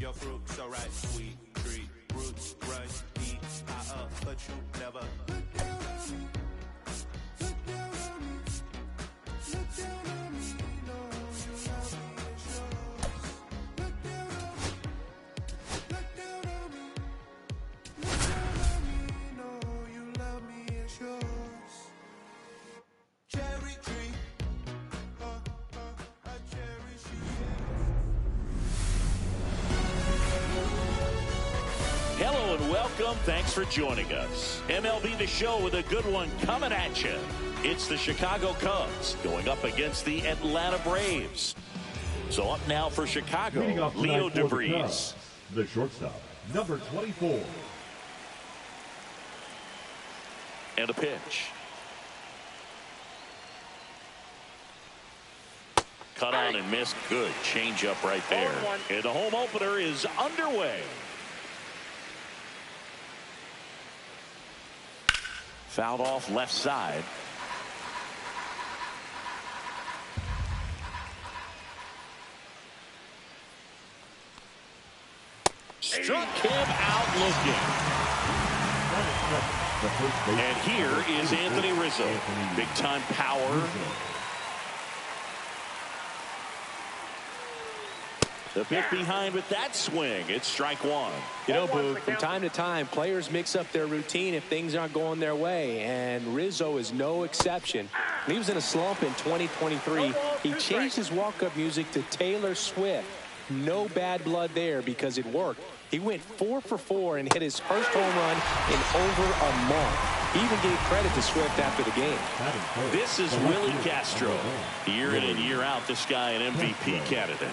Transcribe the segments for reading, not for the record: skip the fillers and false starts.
Your fruit so right, sweet treat, roots run deep, high up, but you never look down on me. Look down on me. Look down on me. No, you love me, it's yours. Look down on me. Look down on me. Look down on me. No, you love me, it's yours. Cherry tree. A cherry tree. Hello and welcome. Thanks for joining us. MLB The Show with a good one coming at you. It's the Chicago Cubs going up against the Atlanta Braves. So up now for Chicago, Leo DeVries. The shortstop, number 24. And a pitch. Cut on and missed. Good changeup right there. And the home opener is underway. Fouled off left side. Struck him out looking. And here is Anthony Rizzo. Big time power. The pick behind with that swing. It's strike one. You know, Boo, from time to time, players mix up their routine if things aren't going their way, and Rizzo is no exception. When he was in a slump in 2023, he changed his walk-up music to Taylor Swift. No bad blood there because it worked. He went 4 for 4 and hit his first home run in over a month. He even gave credit to Swift after the game. This is Willie Castro. Year in and year out, this guy an MVP candidate.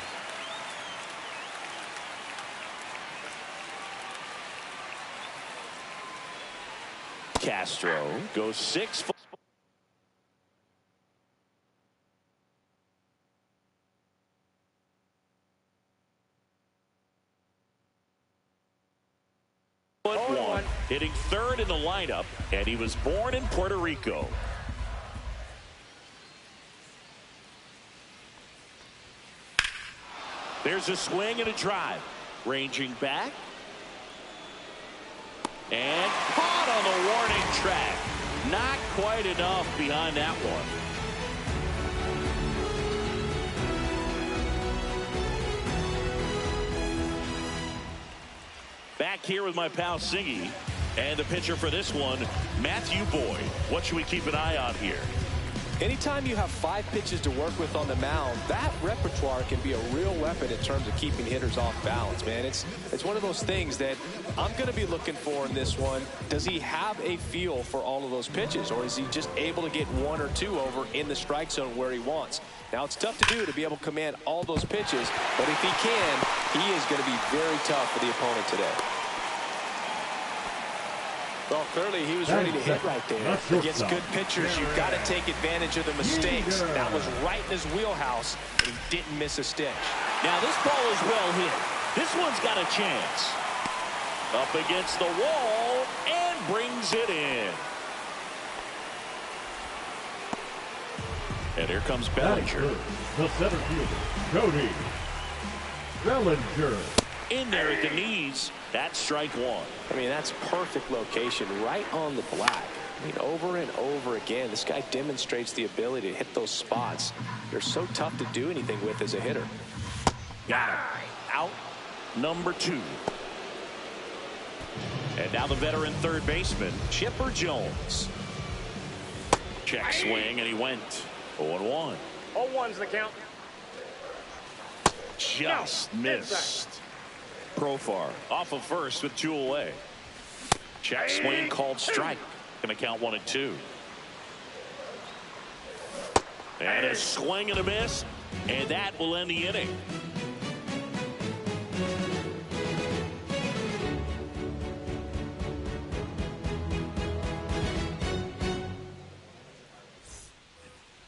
Castro goes 6 foot. One, hitting third in the lineup, and he was born in Puerto Rico. There's a swing and a drive. Ranging back. And caught on the warning track. Not quite enough behind that one. Back here with my pal Singy. And the pitcher for this one, Matthew Boyd. What should we keep an eye on here? Anytime you have 5 pitches to work with on the mound, that repertoire can be a real weapon in terms of keeping hitters off balance, man. It's one of those things that I'm going to be looking for in this one. Does he have a feel for all of those pitches, or is he just able to get 1 or 2 over in the strike zone where he wants? Now, it's tough to do to be able to command all those pitches, but if he can, he is going to be very tough for the opponent today. Well, clearly he was ready to hit right there. Against good pitchers, you've got to take advantage of the mistakes. That was right in his wheelhouse, and he didn't miss a stitch. Now, this ball is well hit. This one's got a chance. Up against the wall and brings it in. And here comes Bellinger. The center fielder, Cody Bellinger. In there at the knees. That's strike one. I mean, that's perfect location right on the black. I mean, over and over again, this guy demonstrates the ability to hit those spots. They're so tough to do anything with as a hitter. Got him. Out number 2. And now the veteran third baseman, Chipper Jones. Check swing, and he went 0-1. 0-1's the count. Just missed. Profar off of first with 2 away. Check swing called strike. Gonna count 1 and 2. And a swing and a miss, and that will end the inning.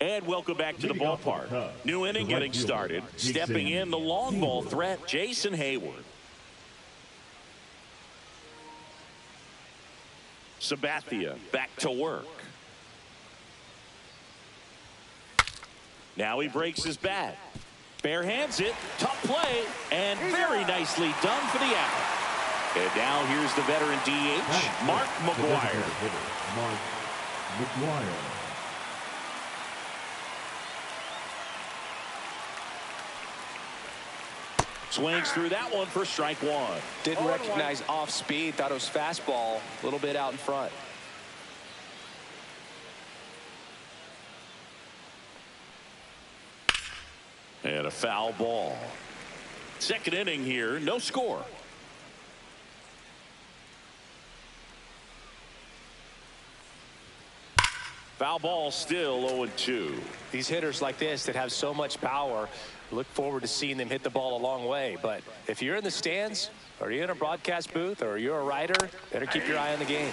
And welcome back to the ballpark. New inning getting started. Stepping in the long ball threat, Jason Hayward. Sabathia back to work. Now he breaks his bat. Bare hands it, tough play, and very nicely done for the out. And now here's the veteran DH, Mark McGwire. Mark McGwire. Swings through that one for strike one. Didn't recognize off speed, thought it was fastball, a little bit out in front. And a foul ball. Second inning here, no score. Foul ball, still 0-2. These hitters like this that have so much power, look forward to seeing them hit the ball a long way. But if you're in the stands, or you're in a broadcast booth, or you're a writer, better keep your eye on the game.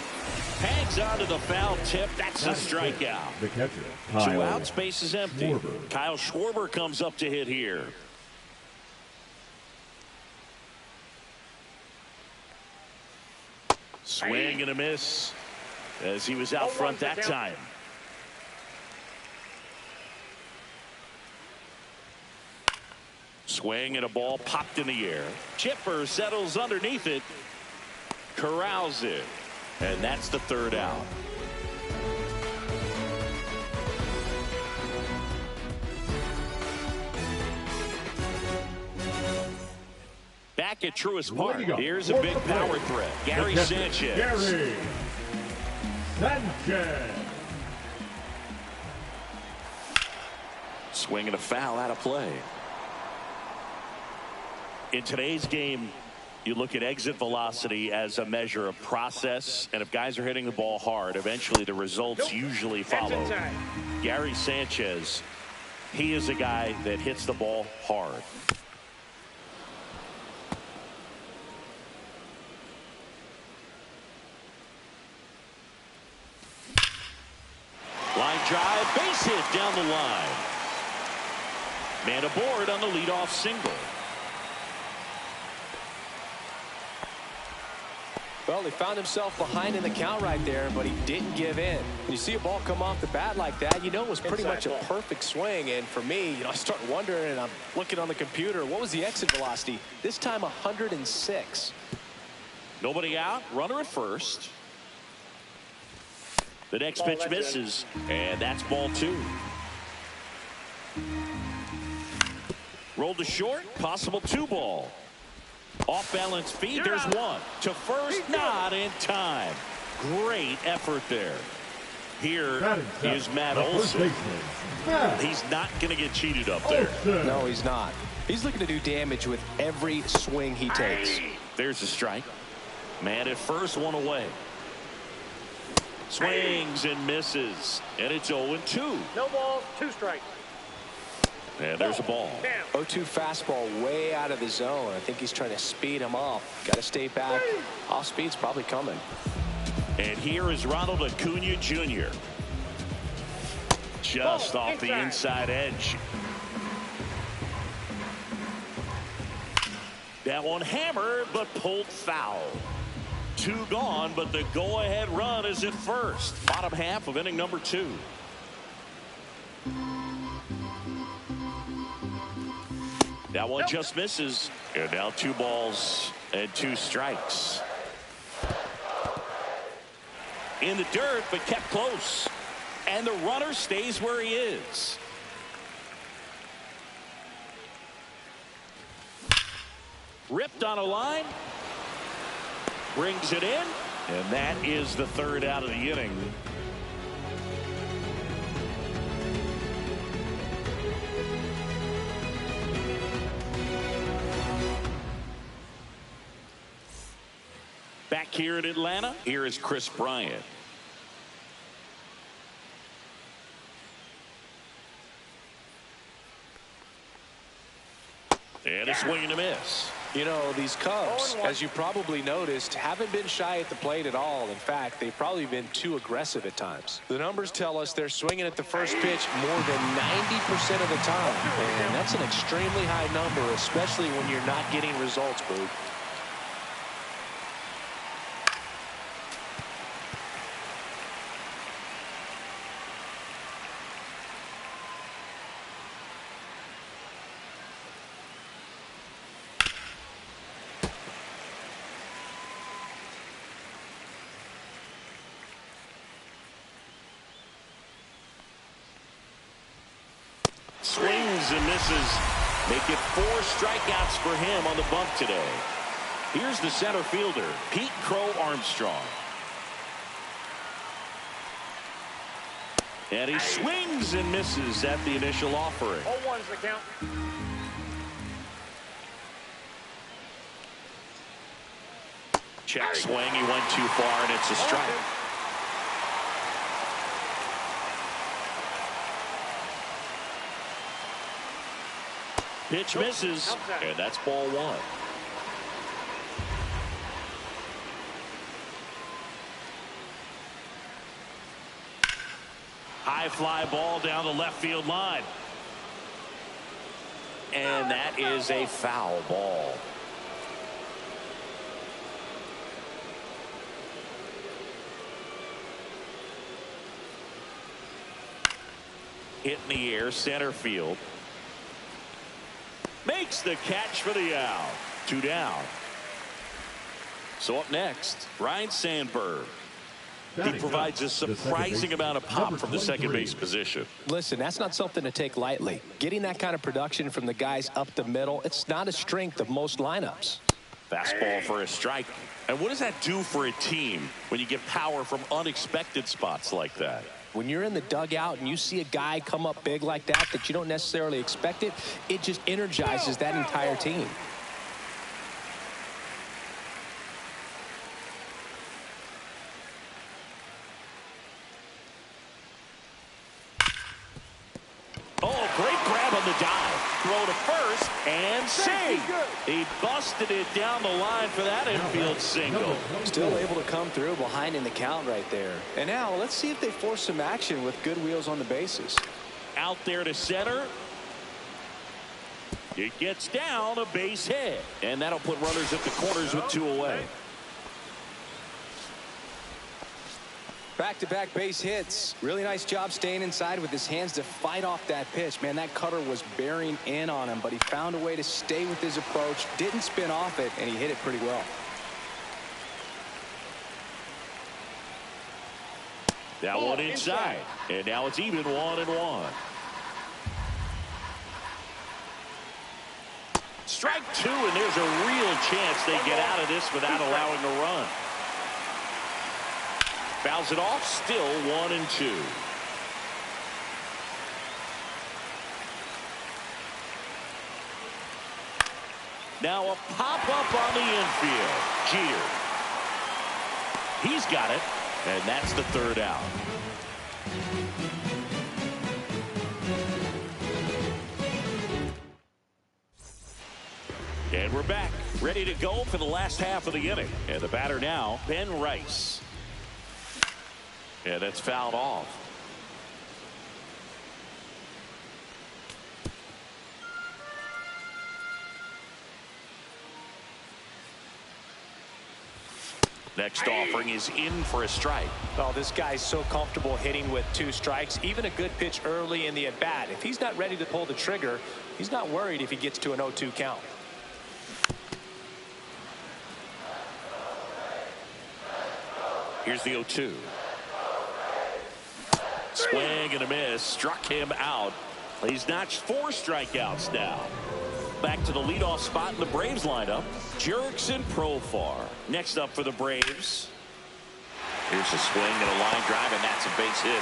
Hangs onto the foul tip. That's a strikeout. The catcher, Two outs, base is empty. Schwarber. Kyle Schwarber comes up to hit here. Swing and a miss as he was out front that time. Swing and a ball popped in the air. Chipper settles underneath it. Corrals it. And that's the third out. Back at Truist Park. Here's a big power threat. Gary Sanchez. Gary Sanchez. Swing and a foul out of play. In today's game, you look at exit velocity as a measure of process, and if guys are hitting the ball hard, eventually the results usually follow. Gary Sanchez, he is a guy that hits the ball hard. Line drive, base hit down the line. Man aboard on the leadoff single. Well, he found himself behind in the count right there, but he didn't give in. When you see a ball come off the bat like that, you know it was pretty much a perfect swing. And for me, I start wondering, and I'm looking on the computer, what was the exit velocity? This time 106. Nobody out, runner at first. The next pitch misses, and that's ball two. Rolled to short, possible 2-ball. Off balance feed, there's one. To first, not in time. Great effort there. Here is Matt Olson. He's not going to get cheated up there. No, he's not. He's looking to do damage with every swing he takes. There's a strike. Man at first, one away. Swings and misses, and it's 0-2. No balls, 2 strikes. And there's a ball. 0-2 fastball way out of the zone. I think he's trying to speed him off. Got to stay back. Off speed's probably coming. And here is Ronald Acuna Jr. Just off the inside edge. That one hammered, but pulled foul. 2 gone, but the go-ahead run is at first. Bottom half of inning number 2. That one just misses. And now 2 balls and 2 strikes. In the dirt, but kept close. And the runner stays where he is. Ripped on a line. Brings it in. And that is the third out of the inning. Back here in Atlanta, here is Chris Bryant. And a swing and a miss. You know, these Cubs, as you probably noticed, haven't been shy at the plate at all. In fact, they've probably been too aggressive at times. The numbers tell us they're swinging at the first pitch more than 90% of the time. And that's an extremely high number, especially when you're not getting results, Boog. swings and misses. Make it 4 strikeouts for him on the bump today. Here's the center fielder, Pete Crow Armstrong. And he swings and misses at the initial offering. 0-1's the count. Check swing. He went too far, and it's a strike. Pitch misses, and that's ball 1. High fly ball down the left field line. And that is a foul ball. Hit in the air, center field. Makes the catch for the out. 2 down. So up next, Ryan Sandberg. He provides a surprising amount of pop from the second base position. Listen, that's not something to take lightly. Getting that kind of production from the guys up the middle, it's not a strength of most lineups. Fastball for a strike. And what does that do for a team when you get power from unexpected spots like that? When you're in the dugout and you see a guy come up big like that you don't necessarily expect it, it just energizes that entire team. Oh, great grab on the dive. Throw to first and save. He busted it down the line for that infield single. Still able to come through behind in the count right there. And now let's see if they force some action with good wheels on the bases. Out there to center. It gets down, a base hit. And that'll put runners at the corners with 2 away. Back-to-back base hits. Really nice job staying inside with his hands to fight off that pitch. Man, that cutter was bearing in on him, but he found a way to stay with his approach, didn't spin off it, and he hit it pretty well. That one inside. And now it's even 1-1. Strike 2, and there's a real chance they get out of this without allowing a run. Fouls it off, still 1-2. Now a pop-up on the infield. Jeter. He's got it, and that's the 3rd out. And we're back, ready to go for the last half of the inning. And the batter now, Ben Rice. And that's fouled off. Next offering is in for a strike. Oh, this guy's so comfortable hitting with 2 strikes. Even a good pitch early in the at-bat. If he's not ready to pull the trigger, he's not worried if he gets to an 0-2 count. Here's the 0-2. Swing and a miss. Struck him out. He's notched 4 strikeouts now. Back to the leadoff spot in the Braves lineup, Jurickson Profar. Next up for the Braves. Here's a swing and a line drive, and that's a base hit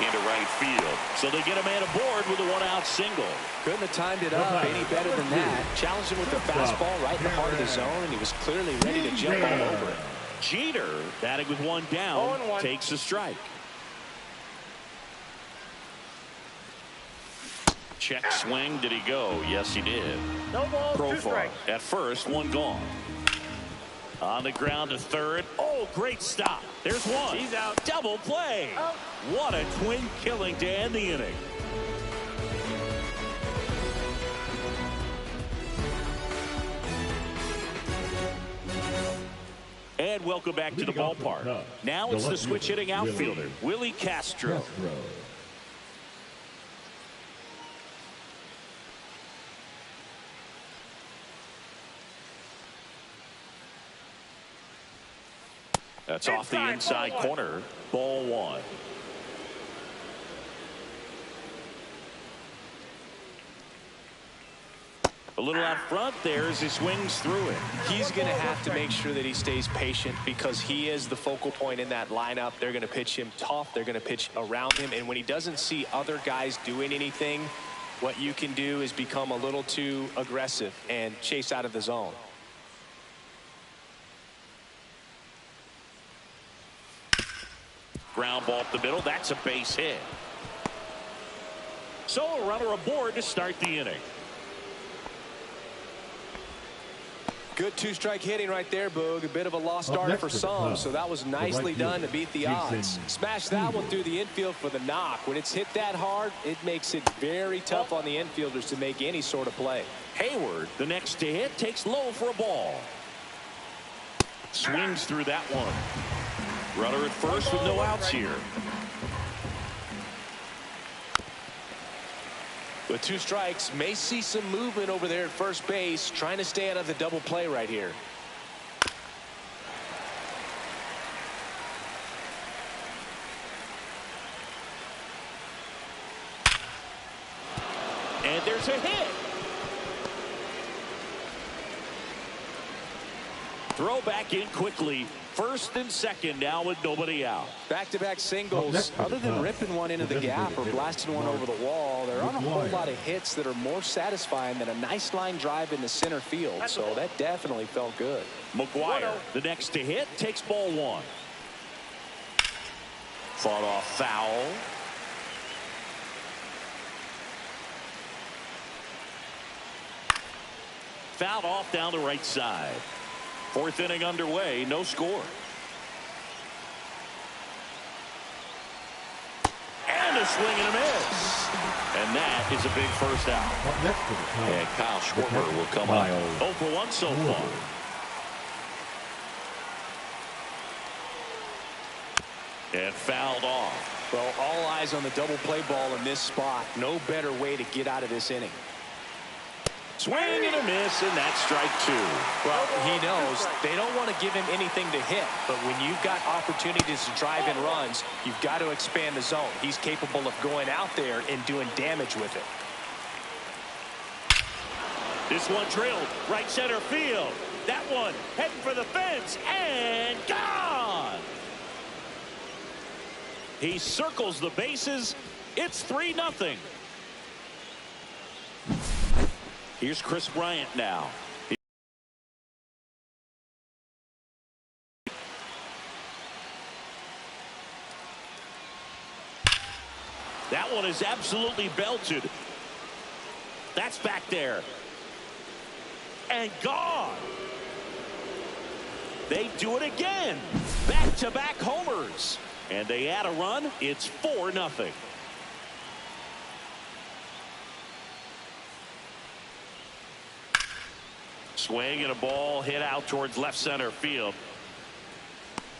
into right field. So they get a man aboard with a 1-out single. Couldn't have timed it up any better than that. Challenged him with the fastball right in the heart of the zone, and he was clearly ready to jump all over it. Jeter, batting with 1 down, takes a strike. Check swing. Did he go? Yes, he did. No balls, 2 Profar strikes. at first, 1 gone. On the ground to third. Oh, great stop. There's 1. He's out. Double play. Out. What a twin killing to end the inning. And welcome back to the ballpark. Now it's the switch hitting outfielder, Willie Castro. That's off the inside corner. Ball 1. A little out front there as he swings through it. He's going to have to make sure that he stays patient because he is the focal point in that lineup. They're going to pitch him tough. They're going to pitch around him. And when he doesn't see other guys doing anything, what you can do is become a little too aggressive and chase out of the zone. Ground ball up the middle. That's a base hit. So a runner aboard to start the inning. Good two-strike hitting right there, Boog. A bit of a lost start for some, so that was nicely done to beat the odds. Smash that one through the infield for the knock. When it's hit that hard, it makes it very tough on the infielders to make any sort of play. Hayward, the next to hit, takes low for a ball. Swings through that one. Runner at first with no outs here. With 2 strikes, may see some movement over there at first base, trying to stay out of the double play right here. And there's a hit. Throw back in quickly. First and second now with nobody out. Back-to-back singles. Other than ripping one into the gap or blasting one over the wall, there aren't a whole lot of hits that are more satisfying than a nice line drive into center field. So that definitely felt good. McGuire, the next to hit, takes ball 1. Fought off foul. Fouled off down the right side. 4th inning underway, no score. And a swing and a miss. And that is a big first out. And Kyle Schwarber will come up 0 for 1 so far. And fouled off. Well, all eyes on the double play ball in this spot. No better way to get out of this inning. Swing and a miss, and that's strike 2. Well, he knows they don't want to give him anything to hit, but when you've got opportunities to drive in runs, you've got to expand the zone. He's capable of going out there and doing damage with it. This one drilled right center field. That one heading for the fence and gone. He circles the bases. It's 3-0. Here's Chris Bryant now. That one is absolutely belted. That's back there. And gone. They do it again. Back-to-back homers. And they add a run. It's 4-0. Swing and a ball hit out towards left center field.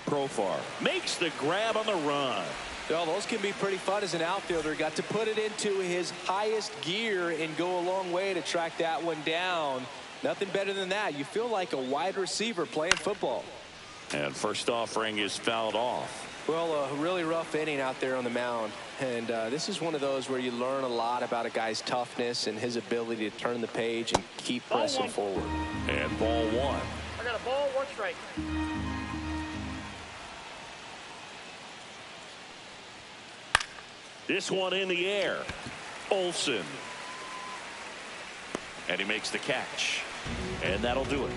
Profar makes the grab on the run. Well, those can be pretty fun as an outfielder. Got to put it into his highest gear and go a long way to track that one down. Nothing better than that. You feel like a wide receiver playing football. And first offering is fouled off. Well, a really rough inning out there on the mound. And this is one of those where you learn a lot about a guy's toughness and his ability to turn the page and keep pressing forward. And ball 1. I got a ball, 1 strike. This one in the air. Olsen. And he makes the catch. And that'll do it.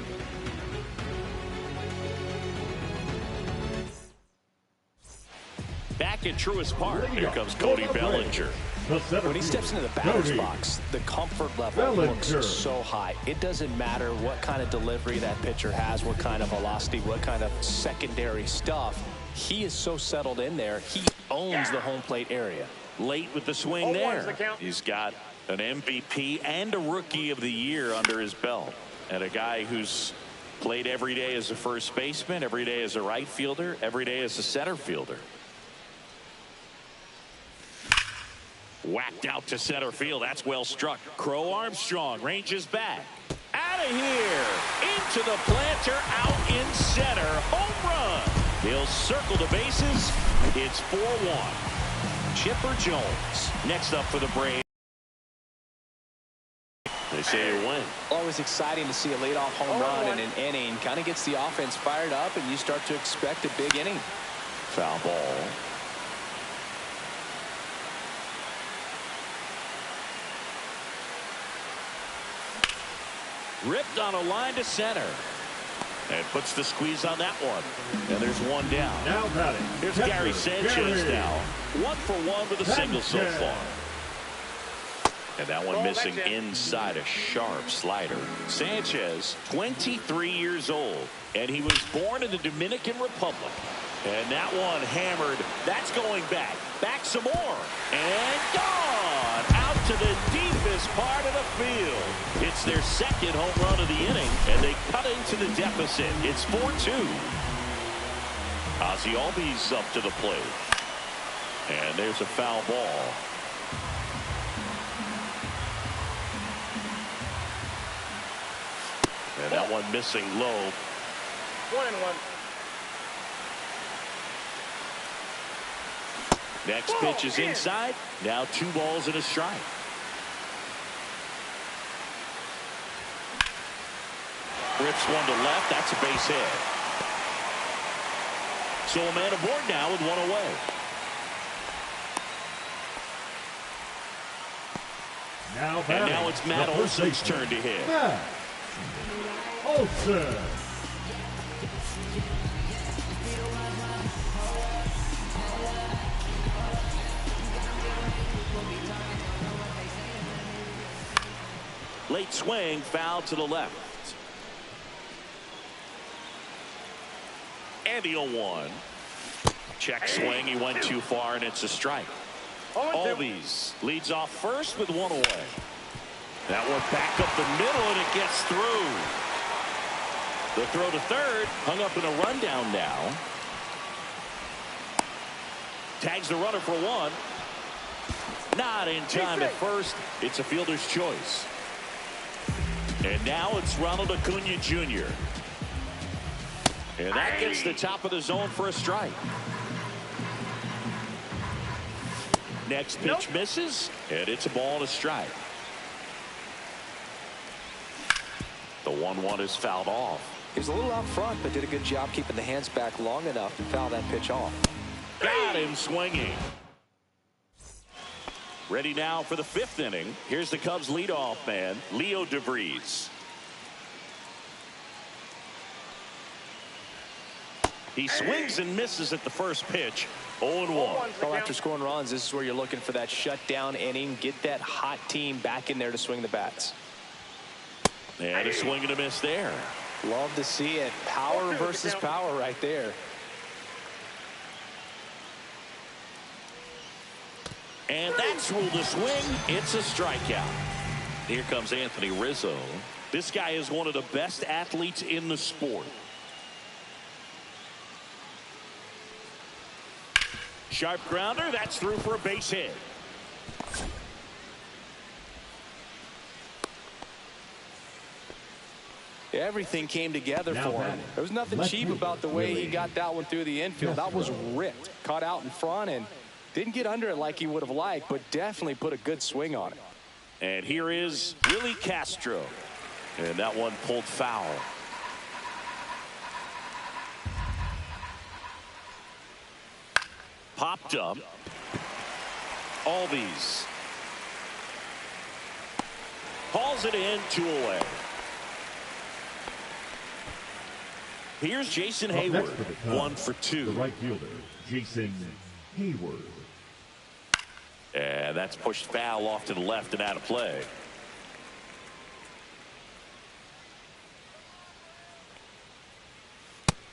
Back at Truist Park, here comes Cody Bellinger. When he steps into the batter's box, the comfort level looks so high. It doesn't matter what kind of delivery that pitcher has, what kind of velocity, what kind of secondary stuff. He is so settled in there. He owns the home plate area. Late with the swing there. He's got an MVP and a Rookie of the Year under his belt. And a guy who's played every day as a first baseman, every day as a right fielder, every day as a center fielder. Whacked out to center field. That's well struck. Crow Armstrong ranges back. Out of here. Into the planter. Out in center. Home run. He'll circle the bases. It's 4-1. Chipper Jones next up for the Braves. They say you win. Always exciting to see a leadoff home run in an inning. Kind of gets the offense fired up, and you start to expect a big inning. Foul ball. Ripped on a line to center. And puts the squeeze on that one. And there's one down. Now batting. Here's Gary Sanchez now. 1 for 1 with a single so far. And that one missing inside a sharp slider. Sanchez, 23 years old. And he was born in the Dominican Republic. And that one hammered. That's going back. Back some more. And gone. Out to the deepest part of the field. It's their second home run of the inning. And they cut into the deficit. It's 4-2. Ozzie Albies up to the plate. And there's a foul ball. And that one missing low. 1-1. Next pitch is inside. Now 2 balls and a strike. Rips one to left. That's a base hit. So a man aboard now with 1 away. And now it's Matt Olson's turn to hit. Matt Olson. Late swing, foul to the left. And the 0-1. Check swing, he went too far, and it's a strike. Albies leads off first with 1 away. That one back up the middle, and it gets through. The throw to third, hung up in a rundown now. Tags the runner for 1. Not in time at first. It's a fielder's choice. And now it's Ronald Acuna Jr. And that gets the top of the zone for a strike. Next pitch misses, and it's a ball and a strike. The 1-1 is fouled off. He was a little out front, but did a good job keeping the hands back long enough to foul that pitch off. Got him swinging. Ready now for the 5th inning. Here's the Cubs leadoff man, Leo DeVries. He swings and misses at the first pitch. 0-1. Well, after scoring runs, this is where you're looking for that shutdown inning. Get that hot team back in there to swing the bats. And a swing and a miss there. Love to see it. Power versus power right there. And that's ruled a swing. It's a strikeout. Here comes Anthony Rizzo. This guy is one of the best athletes in the sport. Sharp grounder. That's through for a base hit. Everything came together for him. There was nothing cheap about the way he got that one through the infield. That was ripped. Caught out in front and didn't get under it like he would have liked, but definitely put a good swing on it. And here is Willie Castro. And that one pulled foul. Popped up. Albies. Hauls it in, 2 away. Here's Jason Hayward, 1 for 2. The right fielder, Jason Hayward. And that's pushed foul off to the left and out of play.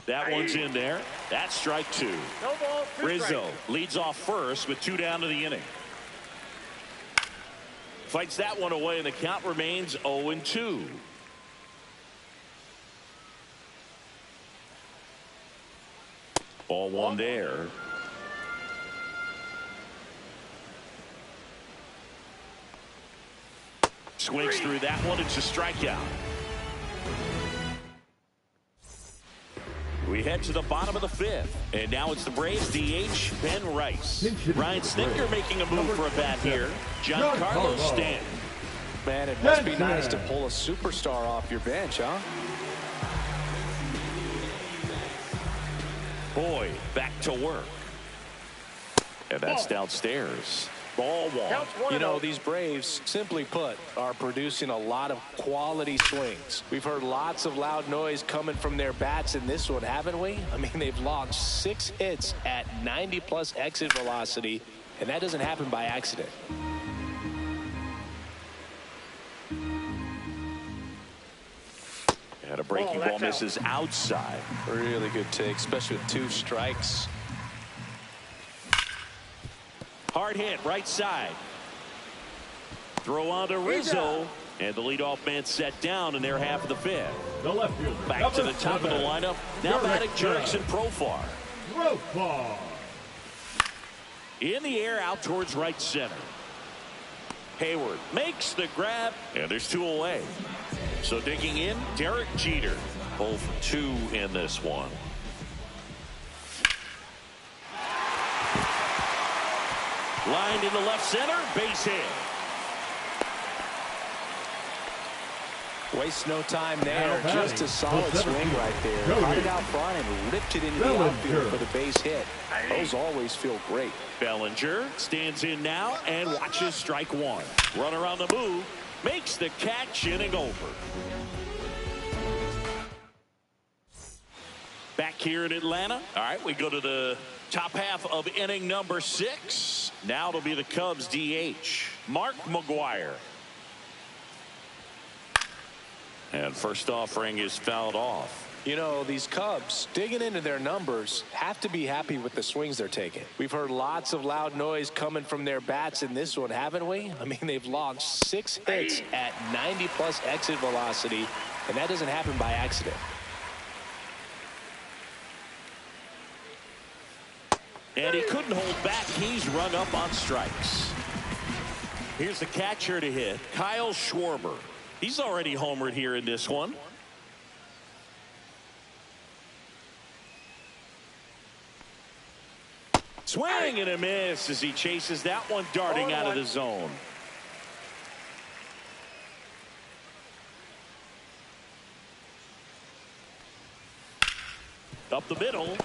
That one's in there. That's strike 2. No ball, 2 Rizzo strikes. leads off first with 2 down to the inning. Fights that one away, and the count remains 0-2. Ball 1 there. Swings through that one. It's a strikeout. We head to the bottom of the 5th. And now it's the Braves DH, Ben Rice. Ryan Snitker making a move for a bat here. Giancarlo Stanton. Man, it must be nice to pull a superstar off your bench, huh? Boyd back to work. And that's downstairs. Ball one. You know, these Braves, simply put, are producing a lot of quality swings. We've heard lots of loud noise coming from their bats in this one, haven't we? I mean, they've launched 6 hits at 90-plus exit velocity, and that doesn't happen by accident. And a breaking ball misses outside. Really good take, especially with 2 strikes. Hard hit, right side. Throw on to Rizzo. And the leadoff man set down in their half of the 5th. The left fielder. Back to the top of the lineup. Now batting Jurickson Profar. In the air out towards right center. Hayward makes the grab. And there's 2 away. So digging in, Derek Jeter. 0 for 2 in this one. Lined in the left center, base hit. Waste no time there. Just a solid swing right there. Caught it out front and ripped it into the outfield for the base hit. Those always feel great. Bellinger stands in now and watches strike 1. Runner on the move, makes the catch, inning over. Back here in Atlanta. All right, we go to the top half of inning number 6. Now it'll be the Cubs DH, Mark McGwire. And first offering is fouled off. You know, these Cubs, digging into their numbers, have to be happy with the swings they're taking. We've heard lots of loud noise coming from their bats in this one, haven't we? I mean, they've launched 6 hits at 90-plus exit velocity, and that doesn't happen by accident. And he couldn't hold back. He's rung up on strikes. Here's the catcher to hit, Kyle Schwarber. He's already homered here in this one. Swing and a miss as he chases that one darting out of the zone. Up the middle.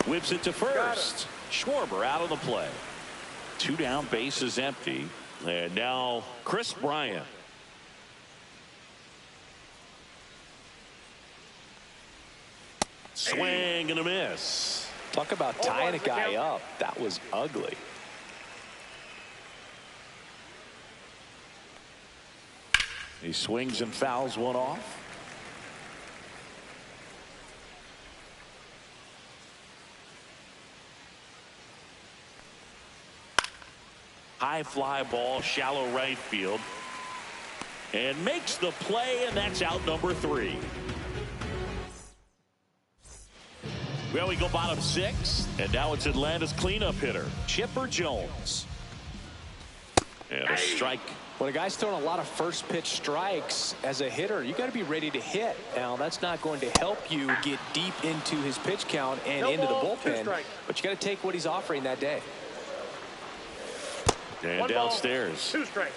Whips it to first. Schwarber out of the play. 2 down, base is empty. And now Chris Bryant. Swing and a miss. Talk about tying a guy up. That was ugly. He swings and fouls one off. High fly ball, shallow right field. And makes the play, and that's out number 3. Well, we go bottom 6, and now it's Atlanta's cleanup hitter, Chipper Jones. And a strike. When a guy's throwing a lot of first pitch strikes as a hitter, you got to be ready to hit. Now, that's not going to help you get deep into his pitch count and into the bullpen, but you got to take what he's offering that day. And 1 downstairs. ball, 2 strikes.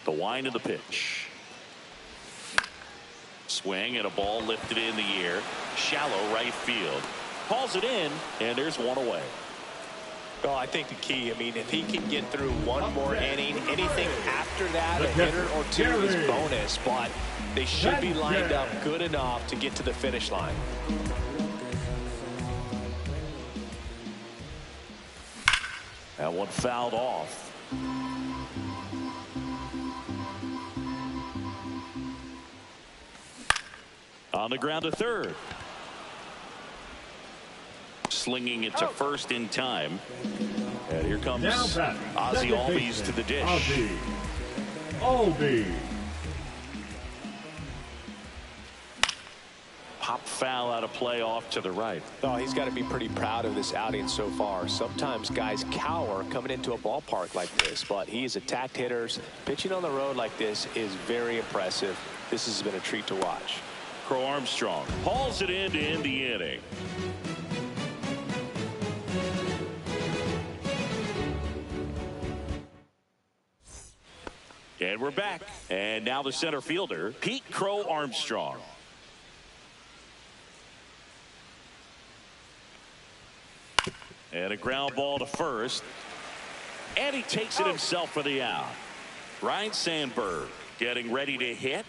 The wind of the pitch. Swing and a ball lifted in the air. Shallow right field. Calls it in, and there's 1 away. Well, I think the key, I mean, if he can get through 1 more inning, anything after that, a hitter or 2 is bonus, but they should be lined up good enough to get to the finish line. That one fouled off. On the ground to third. Slinging it to first in time. And here comes Ozzie Albies to the dish. Albies. Pop foul out of play off to the right. Oh, he's got to be pretty proud of this outing so far. Sometimes guys cower coming into a ballpark like this, but he has attacked hitters. Pitching on the road like this is very impressive. This has been a treat to watch. Crow Armstrong hauls it in to end the inning. And we're back. And now the center fielder, Pete Crow Armstrong. And a ground ball to first. And he takes it himself for the out. Ryan Sandberg getting ready to hit.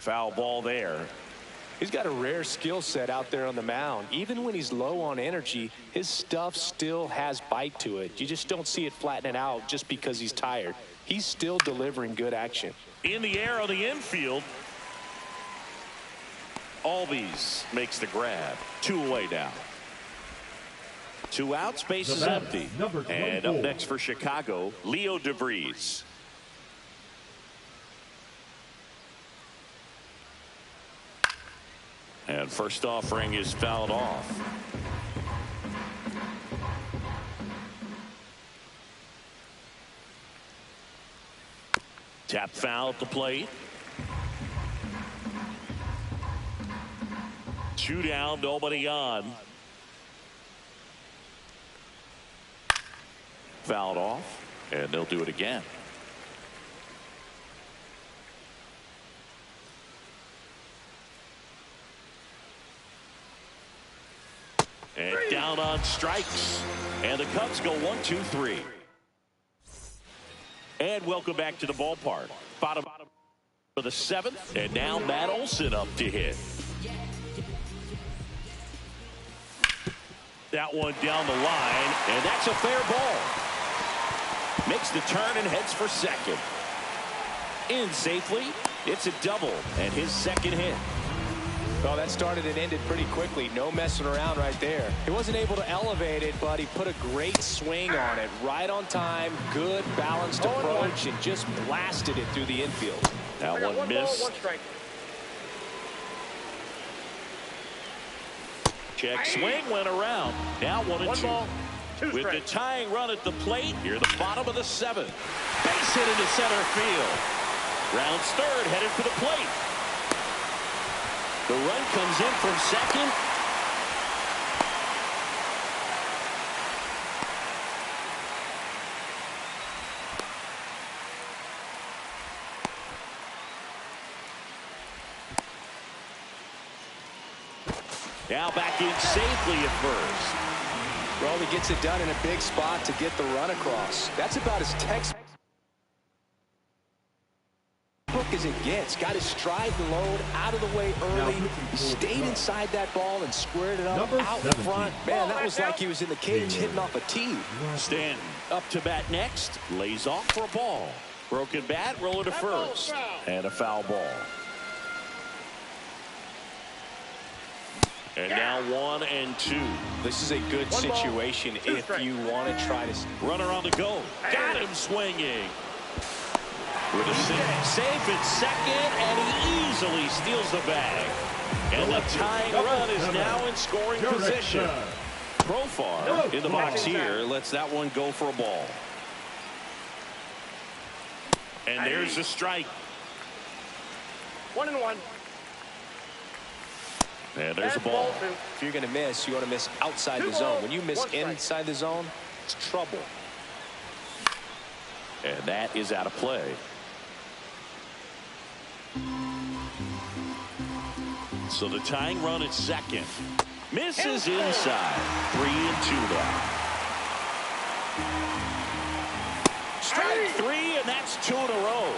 Foul ball there. He's got a rare skill set out there on the mound. Even when he's low on energy, his stuff still has bite to it. You just don't see it flattening out just because he's tired. He's still delivering good action. In the air on the infield. Albies makes the grab. 2 away now. 2 out, space is empty. And up next for Chicago, Leo DeVries. And first offering is fouled off. Tap foul at the plate. 2 down, nobody on. Fouled off, and they'll do it again. And down on strikes. And the Cubs go 1-2-3. And welcome back to the ballpark. Bottom for the 7th. And now Matt Olson up to hit. That one down the line. And that's a fair ball. Makes the turn and heads for second. In safely. It's a double. And his second hit. Well, that started and ended pretty quickly. No messing around right there. He wasn't able to elevate it, but he put a great swing on it. Right on time, good balanced approach, and just blasted it through the infield. That one missed. Ball, 1 strike. Check swing went around. Now 1-2. Ball, 2 With the strikes. tying run at the plate, here the bottom of the 7th. Base hit into center field. Rounds third, headed for the plate. The run comes in from second. Now back in safely at first. Well, he gets it done in a big spot to get the run across. That's about as textbook as it gets. Got his stride and load out of the way early. He stayed inside that ball and squared it up out in front. Man, that was like he was in the cage hitting off a tee. Stanton up to bat next. Lays off for a ball. Broken bat, rolling to first. And a foul ball. And now 1-2. This is a good situation if you want to try to. Runner on the go. Got him swinging. With a safe at second, and he easily steals the bag. And the tying run is now in scoring position. Profar in the box here lets that one go for a ball. And there's a strike. 1-1. And there's a ball. If you're going to miss, you want to miss outside the zone. When you miss inside the zone, it's trouble. And that is out of play. So the tying run at second. Misses inside. 3-2 now. Strike 3, and that's 2 in a row.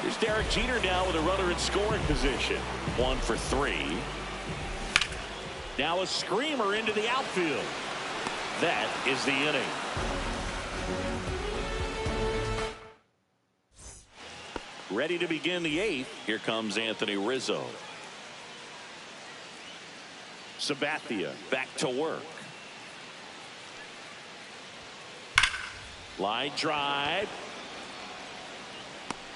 Here's Derek Jeter now with a runner in scoring position. 1 for 3. Now a screamer into the outfield. That is the inning. Ready to begin the 8th. Here comes Anthony Rizzo. Sabathia back to work. Line drive.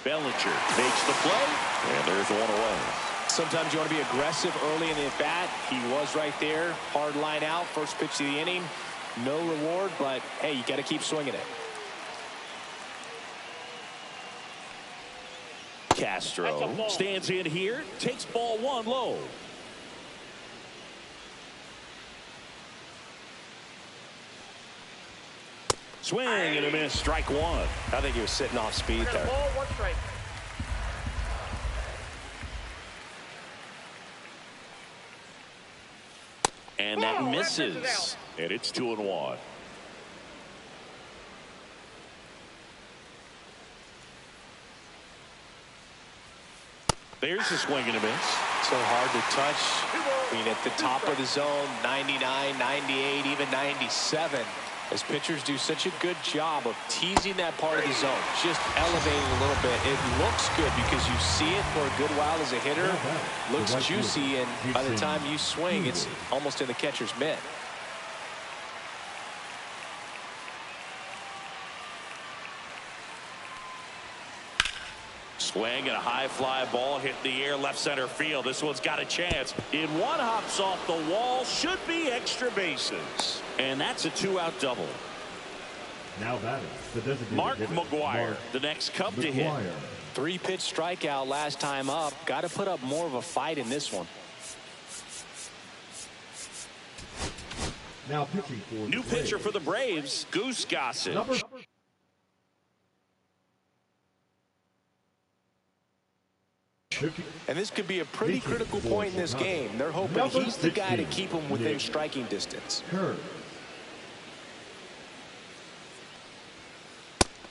Bellinger makes the play, and there's one away. Sometimes you want to be aggressive early in the at-bat. He was right there. Hard line out. First pitch of the inning. No reward, but hey, you got to keep swinging it. Castro stands in here, takes ball 1 low. Swing and a miss, strike 1. I think he was sitting off speed there. Ball, 1 strike. And that misses. And it's 2-1. There's a swing and a miss. So hard to touch. I mean, at the top of the zone, 99, 98, even 97. As pitchers do such a good job of teasing that part of the zone, just elevating a little bit. It looks good because you see it for a good while as a hitter. Looks juicy, and by the time you swing, it's almost in the catcher's mitt. Swing and a high fly ball hit the air left center field. This one's got a chance. In one, hops off the wall. Should be extra bases. And that's a 2-out double. Now that is the designated Mark hitter, McGuire, Mark the next Cub to McGuire. hit. 3-pitch strikeout last time up. Got to put up more of a fight in this one. Now pitching for New the pitcher Braves. for the Braves, Goose Gossage. Number And this could be a pretty critical point in this game. They're hoping he's the guy to keep them within striking distance.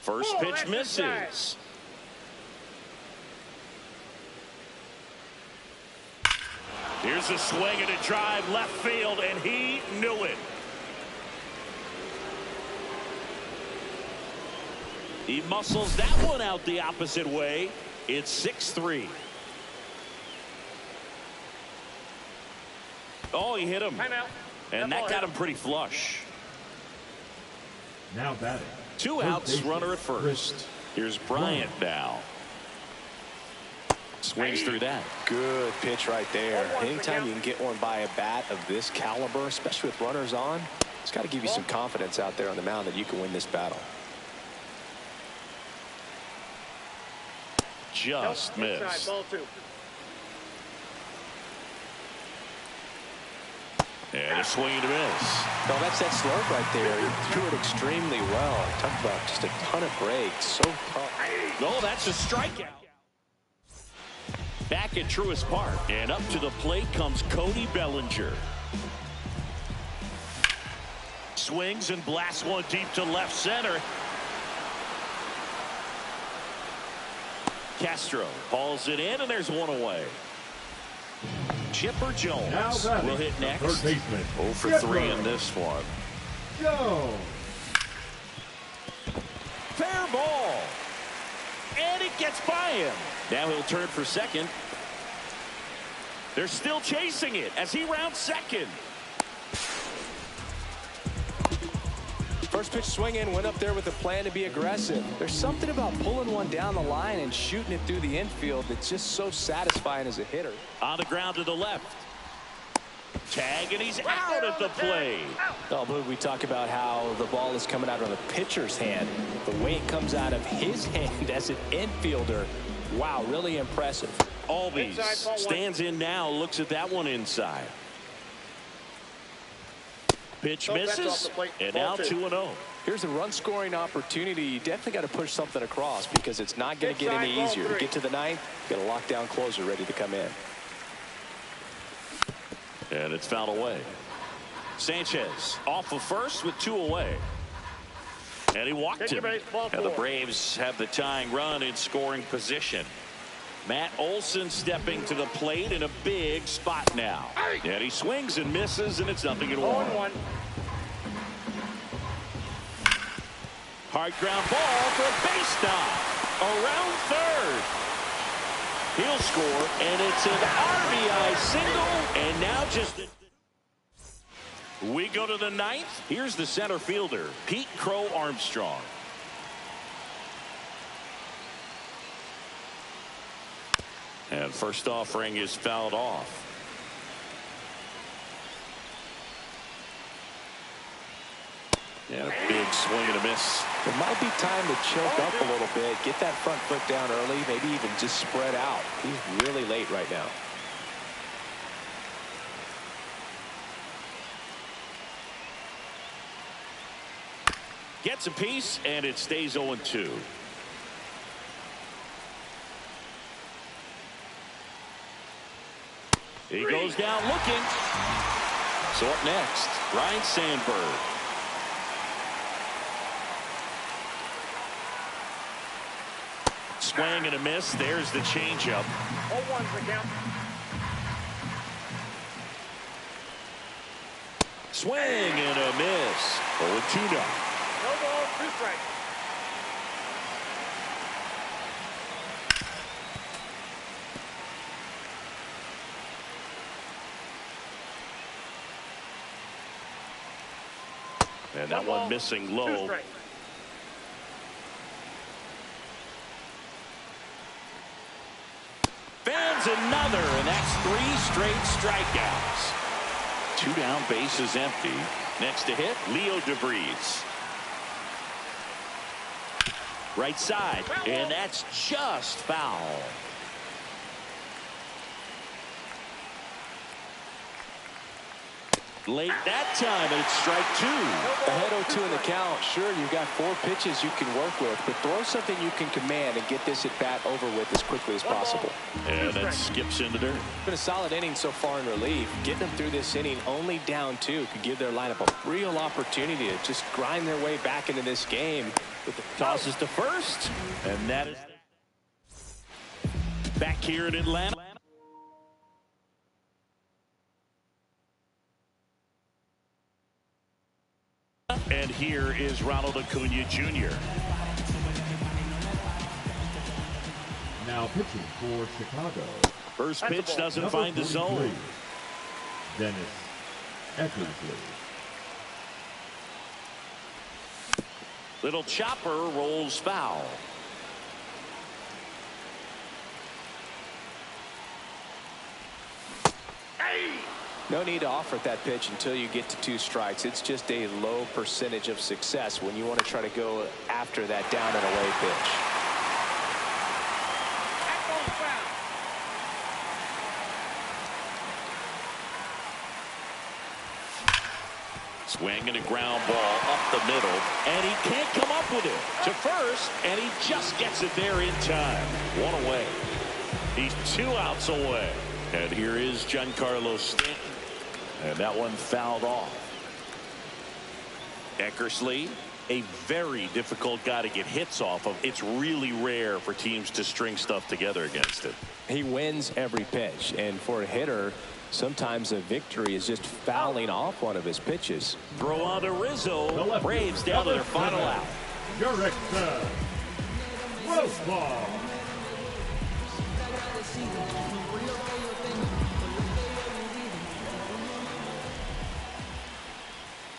First pitch misses. Here's a swing and a drive left field, and he knew it. He muscles that one out the opposite way. It's 6-3. Oh, he hit him. And that got him pretty flush. Now batting. 2 outs, runner at first. Here's Bryant now. Swings through that. Good pitch right there. Anytime you can get one by a bat of this caliber, especially with runners on, it's got to give you some confidence out there on the mound that you can win this battle. Just missed. Ball 2. And a swing and a miss. No, that's that slope right there. He threw it extremely well. Talk about just a ton of breaks. So tough. No, that's a strikeout. Back at Truist Park, and up to the plate comes Cody Bellinger. Swings and blasts one deep to left center. Castro hauls it in, and there's one away. Chipper Jones will hit next. 0 for 3 in this one. Jones. Fair ball. And it gets by him. Now he'll turn for second. They're still chasing it as he rounds second. First pitch swing in, went up there with a plan to be aggressive. There's something about pulling one down the line and shooting it through the infield that's just so satisfying as a hitter. On the ground to the left. Tag, and he's out at the plate. Oh, but we talk about how the ball is coming out of the pitcher's hand. The way it comes out of his hand as an infielder. Wow, really impressive. Albies stands in now, looks at that one inside. Pitch misses, and now 2-0. Here's a run-scoring opportunity. You definitely got to push something across because it's not going to get any easier. To get to the ninth, you got a lockdown closer ready to come in. And it's fouled away. Sanchez off of first with 2 away. And he walked him. And the Braves have the tying run in scoring position. Matt Olson stepping to the plate in a big spot now. And he swings and misses, and it's 0-1. Hard ground ball for a base knock. Around third. He'll score, and it's an RBI single, and now just... We go to the ninth. Here's the center fielder, Pete Crow Armstrong. And first offering is fouled off. And a big swing and a miss. It might be time to choke up a little bit, get that front foot down early, maybe even just spread out. He's really late right now. Gets a piece, and it stays 0-2. He goes down looking. So up next, Ryan Sandberg. Swing and a miss. There's the changeup. 0-1's the count. Swing and a miss. 0-2 now. No ball, 2 strikes. And that one missing low. Fans another, and that's 3 straight strikeouts. 2 down, bases empty. Next to hit, Leo DeVries. Right side, and that's just foul. Late that time, and it's strike 2. Ahead 0-2 in the count. Sure, you've got 4 pitches you can work with, but throw something you can command and get this at bat over with as quickly as possible. And that skips into dirt. Been a solid inning so far in relief. Getting them through this inning only down 2 could give their lineup a real opportunity to just grind their way back into this game. With the tosses to first, and that is back here in Atlanta. And here is Ronald Acuna Jr. Now pitching for Chicago. First pitch doesn't find the zone. Dennis Eckersley. Little chopper rolls foul. No need to offer at that pitch until you get to 2 strikes. It's just a low percentage of success when you want to try to go after that down and away pitch. Swing and a ground ball up the middle, and he can't come up with it to first, and he just gets it there in time. 1 away. He's 2 outs away. And here is Giancarlo Stanton. And that one fouled off. Eckersley, a very difficult guy to get hits off of. It's really rare for teams to string stuff together against it. He wins every pitch, and for a hitter, sometimes a victory is just fouling off one of his pitches. Throw on to Rizzo. Braves down to their final out. Jurickson. Rose ball.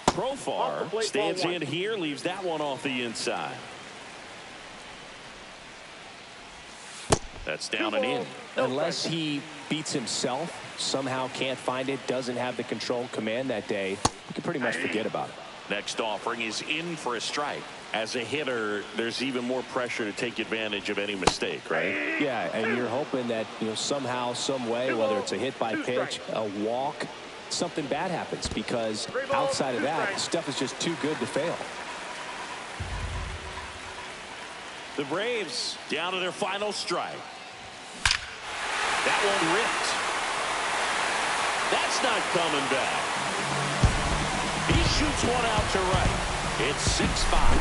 Profar stands in here, leaves that one off the inside. That's down and in. Unless he beats himself, somehow can't find it, doesn't have the control command that day, you can pretty much forget about it. Next offering is in for a strike. As a hitter, there's even more pressure to take advantage of any mistake, right? Yeah, and you're hoping that, somehow, some way, whether it's a hit by pitch, a walk, something bad happens, because outside of that, stuff is just too good to fail. The Braves down to their final strike. That one ripped. That's not coming back. He shoots one out to right. It's 6-5.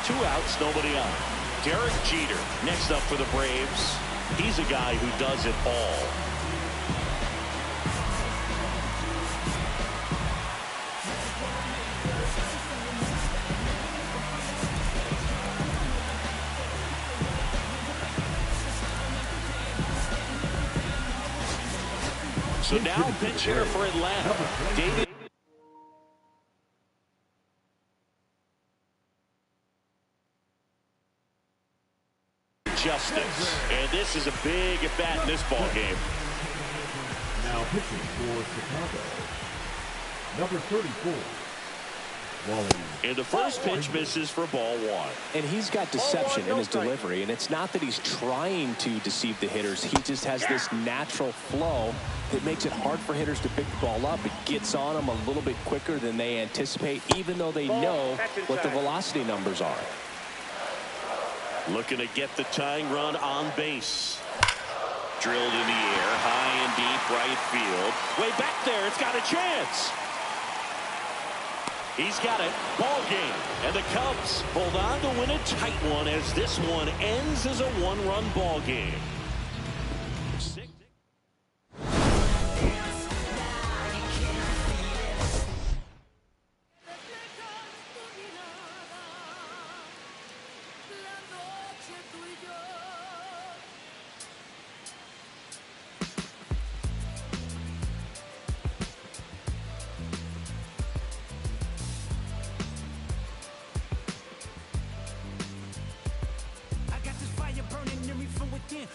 2 outs, nobody on. Derek Jeter next up for the Braves. He's a guy who does it all. So now pitch here for Atlanta. David Justice. And this is a big at bat in this ball game. Now pitching for Chicago. Number 34. quality. And the first pitch misses for ball one. And he's got deception in his delivery, and it's not that he's trying to deceive the hitters. He just has this natural flow that makes it hard for hitters to pick the ball up. It gets on them a little bit quicker than they anticipate, even though they know what the velocity numbers are. Looking to get the tying run on base. Drilled in the air, high and deep right field. Way back there, it's got a chance. He's got it. Ball game. And the Cubs hold on to win a tight one as this one ends as a one-run ball game.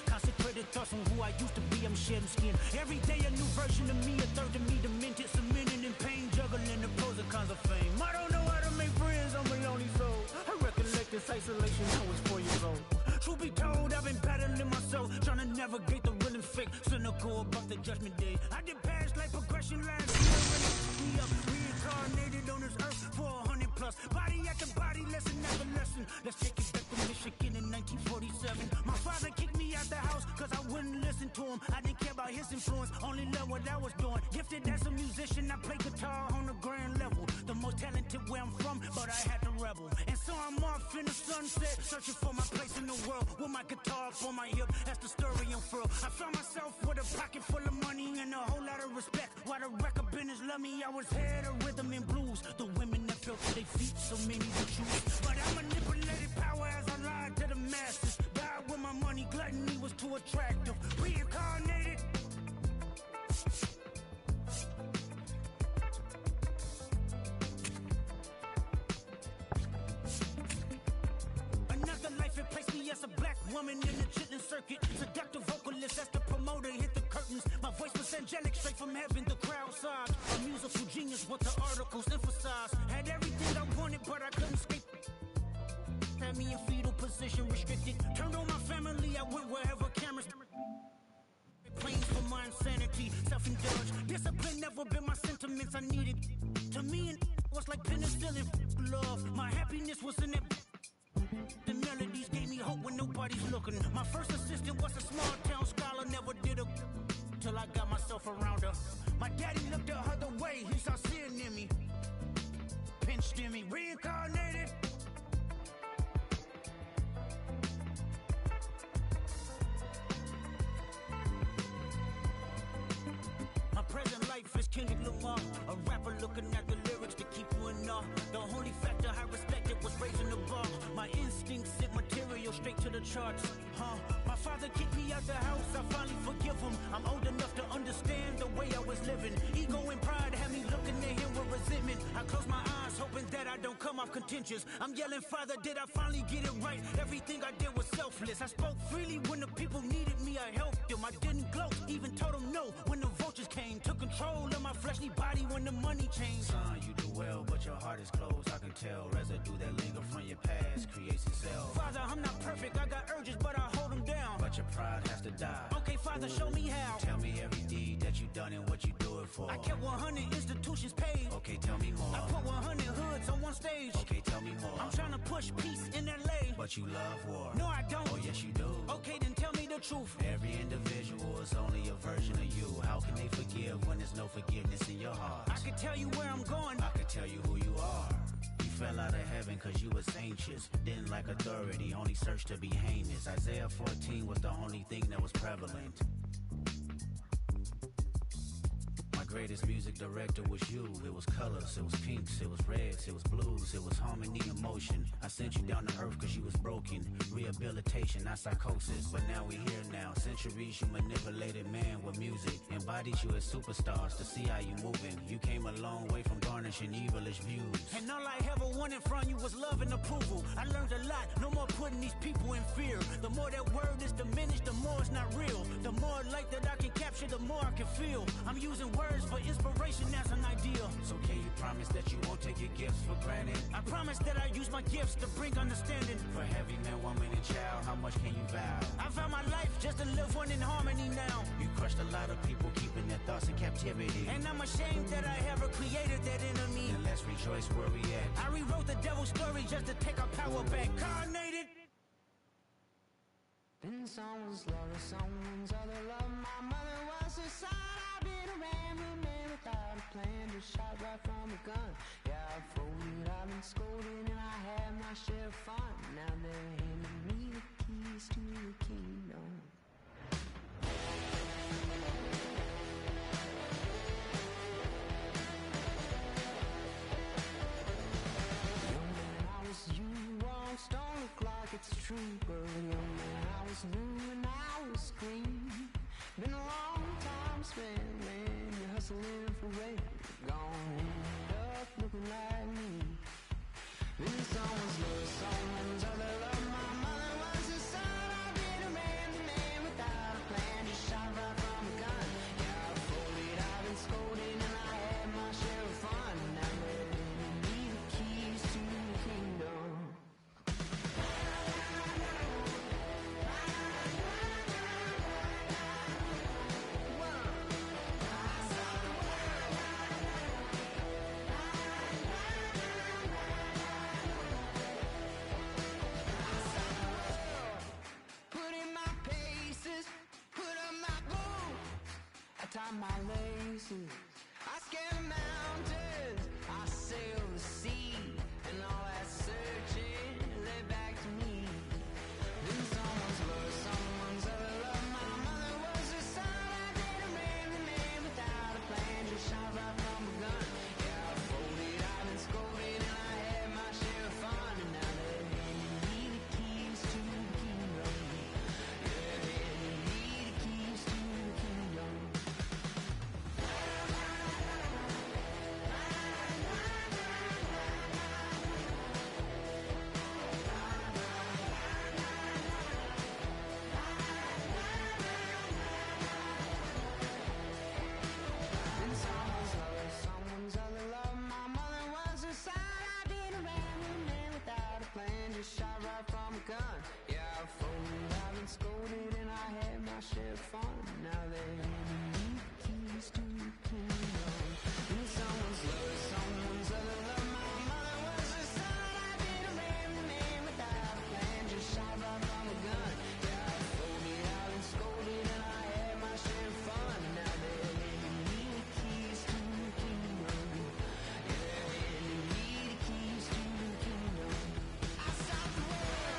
Concentrated thoughts on who I used to be, I'm shedding skin. Every day a new version of me, a third of me demented, cemented in pain, juggling the pros and cons of fame. I don't know how to make friends, I'm a lonely soul. I recollect this isolation, I was 4 years old. Truth be told, I've been battling myself, trying to navigate the real and fake, cynical about the judgment day. I did past life progression last year, and me up, reincarnated on this earth for 100 plus. Body after body, lesson after lesson. Let's take it back to Michigan in 1947. My father kicked me out the house cause I wouldn't listen to him. I didn't care about his influence, only loved what I was doing. Gifted as a musician, I play guitar on the grand level. The most talented where I'm from, but I had to rebel. And so I'm off in the sunset, searching for my place in the world. With my guitar up on my hip, that's the story I'm for. I found myself with a pocket full of money and a whole lot of respect. While the record business loved me, I was head of rhythm and blues. The women that felt to their feet, so many to choose. But I manipulated power as I lied to the masses. Died with my money, gluttony was too attractive. Reincarnated. Another life, it placed me as a black woman in the chitlin circuit. Seductive vocalist as the promoter hit the curtains. My voice was angelic, straight from heaven, the crowd sobbed. A musical genius, what the articles emphasized. Had everything I wanted, but I couldn't escape. Had me in fetal position, restricted. Turned on my family, I went wherever cameras. Planes for my insanity, self-indulged. Discipline never been my sentiments, I needed. To me, it was like penicillin. Love, my happiness was in it. The melodies gave me hope when nobody's looking. My first assistant was a small town scholar, never did a till I got myself around her. My daddy looked the other way, he saw sin in me. Pinched in me, reincarnated. My present life is Kendrick Lamar, a rapper looking at the lyrics to keep you in awe. The only factor I respected was raising the bar. My instincts sent material straight to the charts. My father kicked me out the house, I finally forgive him. I'm old enough to understand the way I was living. Ego and pride had me looking at him with resentment. I close my eyes, hoping that I don't come off contentious. I'm yelling, Father, did I finally get it right? Everything I did was selfless. I spoke freely when the people needed me, I helped them. I didn't gloat, even told them no when the vultures came. Took control of my fleshly body when the money changed. Son, you do well, but your heart is closed. I can tell residue that linger from your past creates itself. Father, I'm not perfect, I got urges, but I hold them down. But your pride has to die. Okay, Father, show me how. Tell me every deed that you done and what you do it for. I kept 100 institutions paid. Okay, tell me more. I put 100 hoods on one stage. Okay, tell me more. I'm trying to push peace in LA. But you love war. No, I don't. Oh, yes, you do. Okay, then tell me the truth. Every individual is only a version of you. How can they forgive when there's no forgiveness in your heart? I can tell you where I'm going. I can tell you who you are. You fell out of heaven cause you was anxious. Didn't like authority, only searched to be heinous. Isaiah 14 was the only thing that was prevalent. My greatest music director was you. It was colors, it was pinks, it was reds, it was blues, it was harmony and motion. I sent you down to earth cause you was broken. Rehabilitation, not psychosis, but now we here now. Centuries you manipulated man with music. Embodied you as superstars to see how you moving. You came a long way from garnishing evilish views. And all I ever wanted from you was love and approval. I learned a lot, no more putting these people in fear. The more that word is diminished, the more it's not real. The more light that I can capture, the more I can feel. I'm using words for inspiration as an ideal. So can you promise that you won't take your gifts for granted. I promise that I use my gifts to bring understanding. For every man, woman, and child, how much can you vow? I found my life just to live one in harmony now. You crushed a lot of people, keeping their thoughts in captivity. And I'm ashamed that I ever created that enemy. And let's rejoice where we at. I rewrote the devil's story just to take our power back. Carnated. Been someone's love or someone's other love. My mother was a son. I've been a rambling man without a plan, just shot right from a gun. Yeah, I've folded, I've been scolded, and I had my share of fun. Now they're handing me the keys to the kingdom. Young man, I was you, wrongs don't look like it's true, but young man, I was new and I was green. Been a long time spent, man, you're hustling for rent. Gonna end up looking like me. Been someone's love, someone's other love. My mother was a son. I've been a man without a plan, just shot right from a gun. Yeah, I've folded, I've been scolded, and I had my share of fun. Now they're handing me the keys to the kingdom. Put in my paces, put up my boots, I tie my laces, I scale the mountains, I sail the sea, and all that searching led back to me. Then someone's love, someone's other love. My mother was a son. I did a man without a plan, just shot right from a gun. Yeah, I folded, I've been scolded, and I had my share of fun. And now they're handing me the keys to the kingdom. Yeah, handing me the keys to the kingdom. Been someone's love, someone's other love. My mother was a son. I did a random man without a plan, just shot right from a gun. Yeah, I folded, I've been scolded, and I had my share of fun. Now they're handing me the keys to the kingdom. Been someone's love, someone's other love. My mother was a son. I did a random man without a plan, just shot right from a gun. Yeah, I folded, I've been scolded, and I had my share of fun. Now they're handing me the keys to the kingdom. Yeah, they're handing me the keys to the kingdom. I saw the world.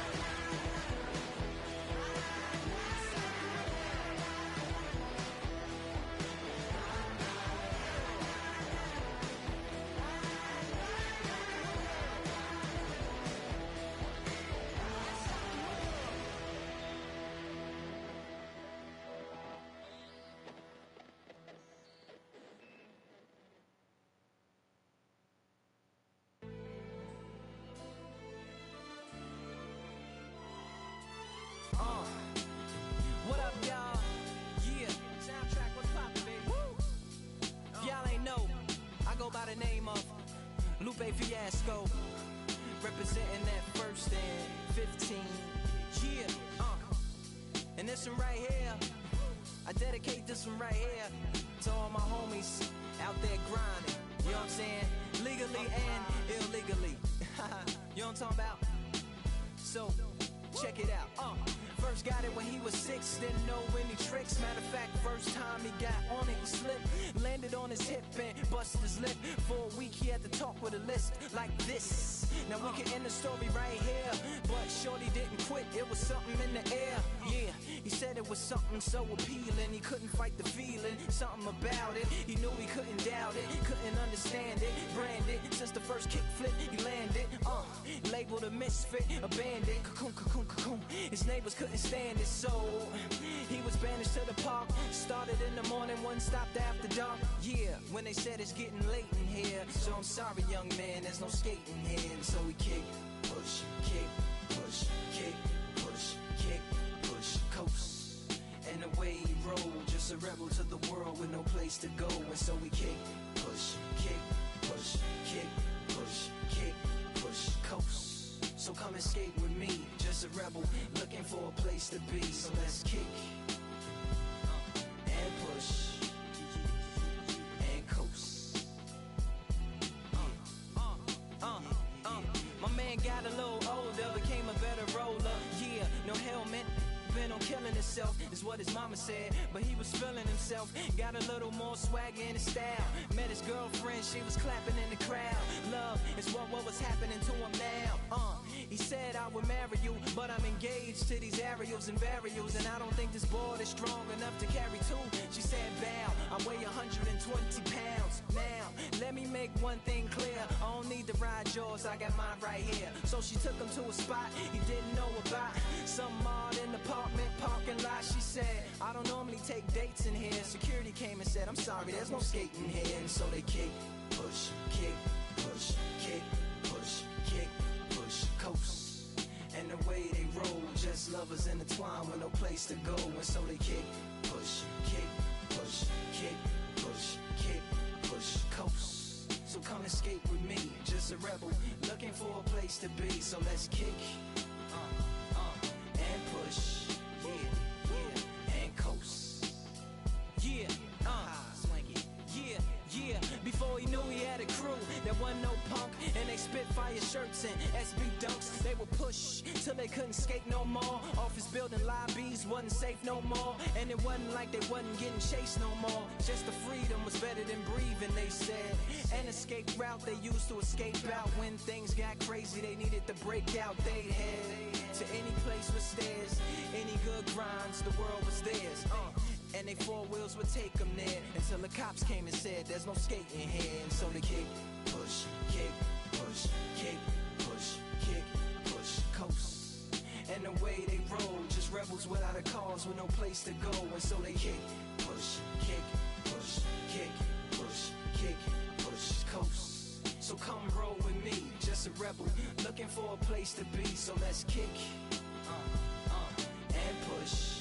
What up, y'all? Yeah. Soundtrack, what's poppin', baby? Woo! If y'all ain't know, I go by the name of Lupe Fiasco, representing that first and 15. Yeah, and this one right here, I dedicate this one right here to all my homies out there grinding. You know what I'm saying? Legally and illegally. You know what I'm talking about? So, check it out. First got it when he was 6, didn't know any tricks. Matter of fact, first time he got on it, he slipped. Landed on his hip and busted his lip. For a week he had to talk with a list like this. Now we can end the story right here, but shorty didn't quit, it was something in the air. Yeah, he said it was something so appealing, he couldn't fight the feeling, something about it. He knew he couldn't doubt it, couldn't understand it. Branded, since the first kick flip, he landed. Labeled a misfit, a bandit. Cocoon, cocoon, cocoon. His neighbors couldn't stand it, so he was banished to the park. Started in the morning, one stopped after dark. Yeah, when they said it's getting late in here. So I'm sorry, young man, there's no skating here. And so we kick, push, kick, push, kick, push, kick, push, coast. And away he rolled, just a rebel to the world with no place to go. And so we kick, push, kick, push, kick, push, escape with me, just a rebel looking for a place to be. So let's kick and push and coast. My man got a little older, became a better roller. Yeah, no helmet. Been on killing himself is what his mama said, but he was feeling himself. Got a little more swagger in his style. Met his girlfriend, she was clapping in the crowd. Love is what was happening to him now. He said I would marry you, but I'm engaged to these aerials and varials, and I don't think this board is strong enough to carry two. She said bow, I weigh 120 pounds. Now, let me make one thing clear, I don't need to ride yours, I got mine right here. So she took him to a spot he didn't know about, some odd in the apartment parking lot. She said, I don't normally take dates in here. Security came and said, I'm sorry, there's no skating here. And so they kick, push, kick, push, kick, push, kick, push, coast. And the way they roll, just lovers intertwined with no place to go. And so they kick, push, kick, push, kick, push, kick, push, coast. So come escape with me, just a rebel looking for a place to be. So let's kick and push, yeah, and coast. Yeah, swanky. Yeah, before he knew he had a crew, there wasn't no punk, and they spit fire shirts and SB dunks. They would push till they couldn't skate no more. Office building lobbies wasn't safe no more, and it wasn't like they wasn't getting chased no more. Just the freedom was better than breathing, they said. An escape route they used to escape out when things got crazy. They needed to break out. They'd head to any place with stairs, any good grinds, the world was theirs. And they four wheels would take them there until the cops came and said there's no skating here. And so they kick, push, kick, push, kick, push, kick, push, coast. And the way they roll, just rebels without a cause with no place to go. And so they kick, push, kick, push, kick, push, kick, push, coast. So come roll with me, just a rebel looking for a place to be. So let's kick and push.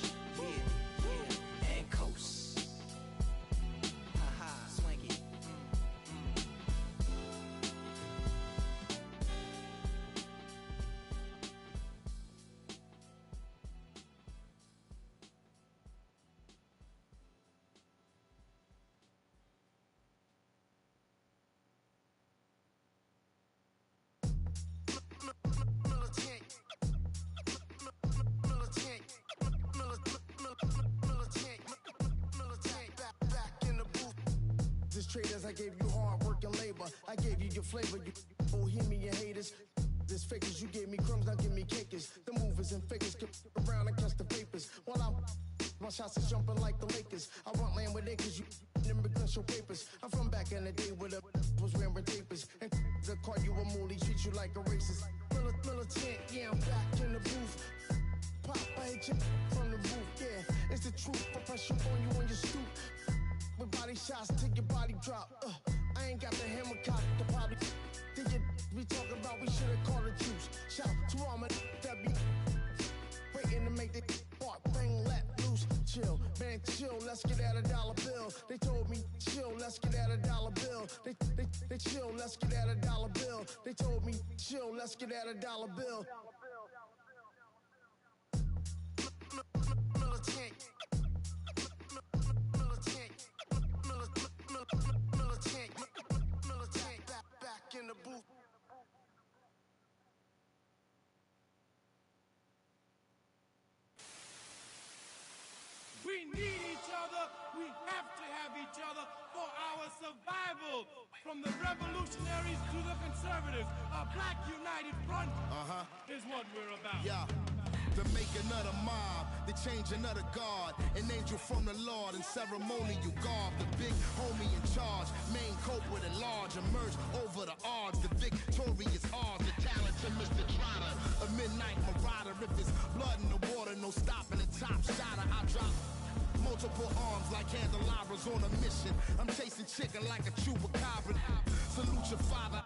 Traders, I gave you hard work and labor. I gave you your flavor, you bohemian haters. This fakers, you gave me crumbs, now give me cakers. The movers and fakers get around and catch the papers. While my shots is jumping like the Lakers. I want land with acres, you never gun show papers. I'm from back in the day where the was wearing papers. And the call you a mooly, treat you like a racist. Militant, yeah, I'm back in the booth. Pop, I hit you from the roof, yeah. It's the truth, I pressure on you on your stoop. With body shots till your body drop. I ain't got the hammer cock to probably. Think you we talking about we should've called the troops. Shout to all my that be waiting to make the part bang let loose. Chill, man, chill. Let's get at $1 bill. They told me chill. Let's get at $1 bill. They chill. Let's get at $1 bill. They told me chill. Let's get at $1 bill. Militant. Militant, back in the booth. We need each other. We have to have each other for our survival. From the revolutionaries to the conservatives, a black united front is what we're about. Yeah. To make another mob, to change another guard, an angel from the Lord in ceremonial garb. The big homie in charge, main culprit at large, emerge over the odds. The victorious odds, the talented Mr. Trotter, a midnight marauder. If it's blood in the water, no stopping the top shotter. I drop multiple arms like candelabras on a mission. I'm chasing chicken like a chupacabra. Salute your father,